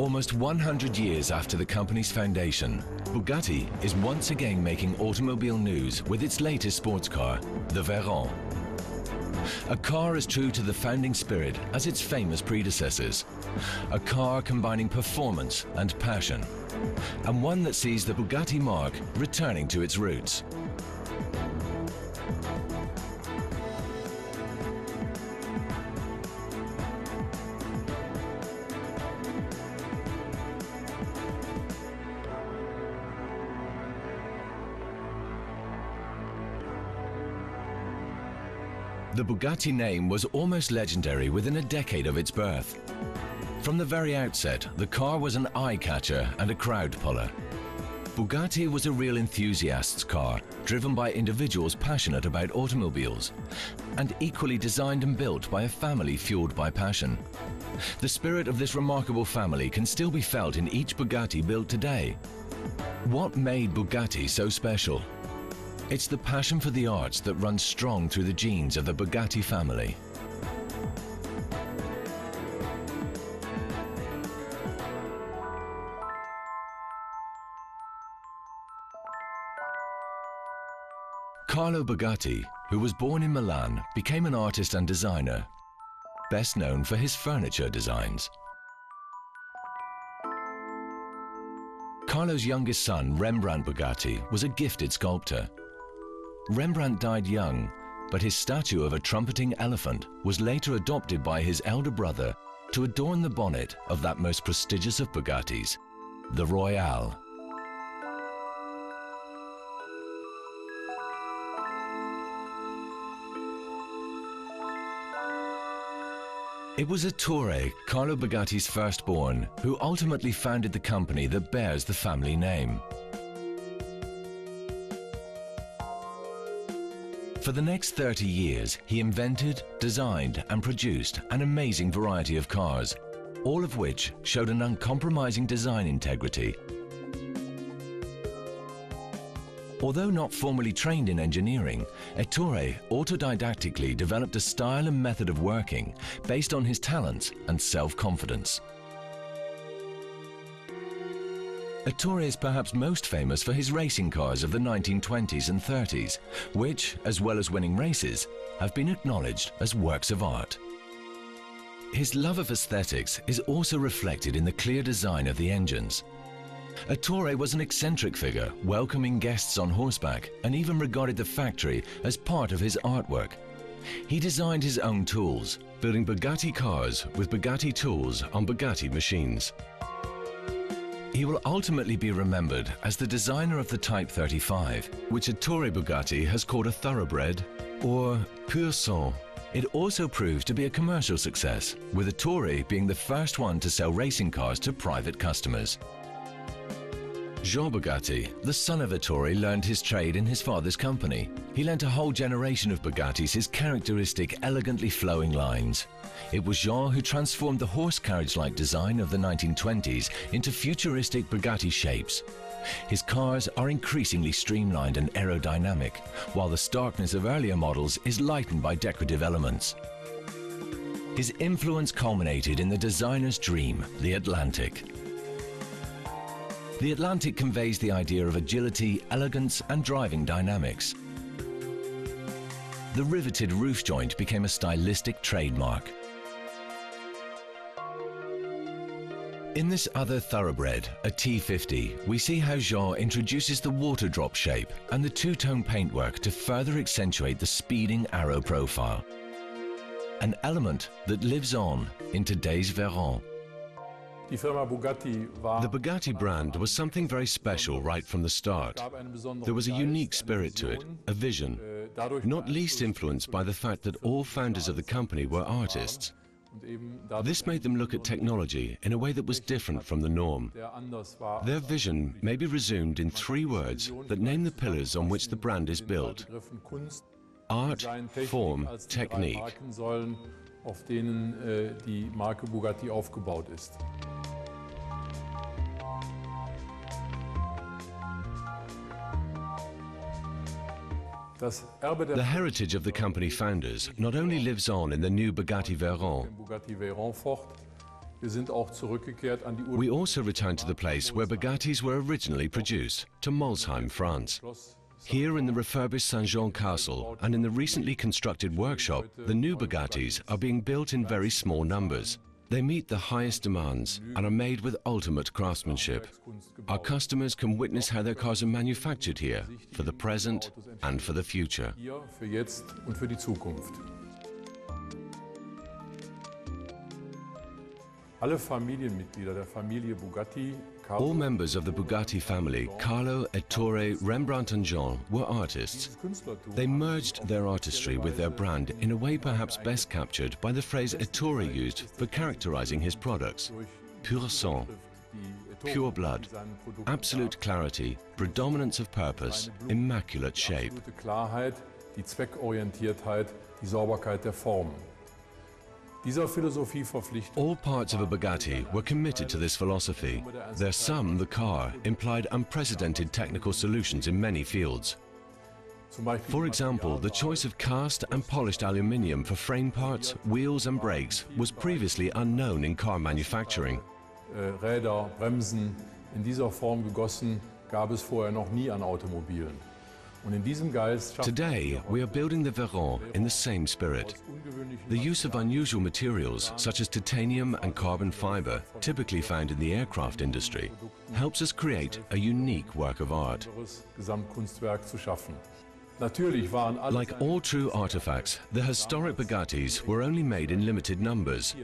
Almost 100 years after the company's foundation, Bugatti is once again making automobile news with its latest sports car, the Veyron. A car as true to the founding spirit as its famous predecessors. A car combining performance and passion. And one that sees the Bugatti mark returning to its roots. The Bugatti name was almost legendary within a decade of its birth. From the very outset, the car was an eye-catcher and a crowd puller. Bugatti was a real enthusiast's car, driven by individuals passionate about automobiles, and equally designed and built by a family fueled by passion. The spirit of this remarkable family can still be felt in each Bugatti built today. What made Bugatti so special? It's the passion for the arts that runs strong through the genes of the Bugatti family. Carlo Bugatti, who was born in Milan, became an artist and designer, best known for his furniture designs. Carlo's youngest son, Rembrandt Bugatti, was a gifted sculptor. Rembrandt died young, but his statue of a trumpeting elephant was later adopted by his elder brother to adorn the bonnet of that most prestigious of Bugattis, the Royale. It was Ettore, Carlo Bugatti's firstborn, who ultimately founded the company that bears the family name. For the next 30 years, he invented, designed, and produced an amazing variety of cars, all of which showed an uncompromising design integrity. Although not formally trained in engineering, Ettore autodidactically developed a style and method of working based on his talents and self-confidence. Ettore is perhaps most famous for his racing cars of the 1920s and 30s, which, as well as winning races, have been acknowledged as works of art. His love of aesthetics is also reflected in the clear design of the engines. Ettore was an eccentric figure, welcoming guests on horseback, and even regarded the factory as part of his artwork. He designed his own tools, building Bugatti cars with Bugatti tools on Bugatti machines. He will ultimately be remembered as the designer of the Type 35, which Ettore Bugatti has called a thoroughbred or pur sang. It also proved to be a commercial success, with Ettore being the first one to sell racing cars to private customers. Jean Bugatti, the son of Ettore, learned his trade in his father's company. He lent a whole generation of Bugattis his characteristic, elegantly flowing lines. It was Jean who transformed the horse carriage-like design of the 1920s into futuristic Bugatti shapes. His cars are increasingly streamlined and aerodynamic, while the starkness of earlier models is lightened by decorative elements. His influence culminated in the designer's dream, the Atlantic. The Atlantic conveys the idea of agility, elegance, and driving dynamics. The riveted roof joint became a stylistic trademark. In this other thoroughbred, a T50, we see how Jean introduces the water drop shape and the two-tone paintwork to further accentuate the speeding arrow profile. An element that lives on in today's Veyron. The Bugatti brand was something very special right from the start. There was a unique spirit to it, a vision, not least influenced by the fact that all founders of the company were artists. This made them look at technology in a way that was different from the norm. Their vision may be resumed in 3 words that name the pillars on which the brand is built: art, form, technique. Auf denen die Marke Bugatti aufgebaut ist. The heritage of the company founders not only lives on in the new Bugatti Veyron, Wir sind auch zurückgekehrt an die We also returned to the place where Bugattis were originally produced, to Molsheim, France. Here in the refurbished Saint-Jean Castle and in the recently constructed workshop, the new Bugattis are being built in very small numbers. They meet the highest demands and are made with ultimate craftsmanship. Our customers can witness how their cars are manufactured here for the present and for the future. Hier für jetzt und für die Zukunft. Alle Familienmitglieder der Familie Bugatti, All members of the Bugatti family, Carlo, Ettore, Rembrandt and Jean, were artists. They merged their artistry with their brand in a way perhaps best captured by the phrase Ettore used for characterizing his products. Pur sang, pure blood, absolute clarity, predominance of purpose, immaculate shape. Absolute Klarheit, die Zweckorientiertheit, die Sauberkeit der Formen. Dieser Philosophie verpflichtet. All parts of a Bugatti were committed to this philosophy. Their sum, the car, implied unprecedented technical solutions in many fields. For example, the choice of cast and polished aluminium for frame parts, wheels and brakes was previously unknown in car manufacturing. Räder, Bremsen in dieser Form gegossen gab es vorher noch nie an Automobilen. Und in diesem Geist Today, we are building the Veyron in the same spirit. The use of unusual materials such as titanium and carbon fiber, typically found in the aircraft industry, helps us create a unique work of art. Gesamtkunstwerk zu schaffen. Natürlich waren alle Like all true artifacts, the historic Bugattis were only made in limited numbers.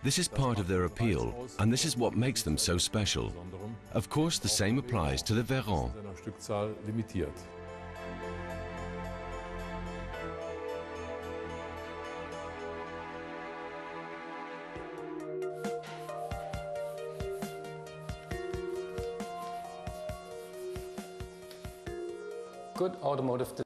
This is part of their appeal, and this is what makes them so special. Of course, the same applies to the Veyron. seiner Stückzahl limitiert. Good automotive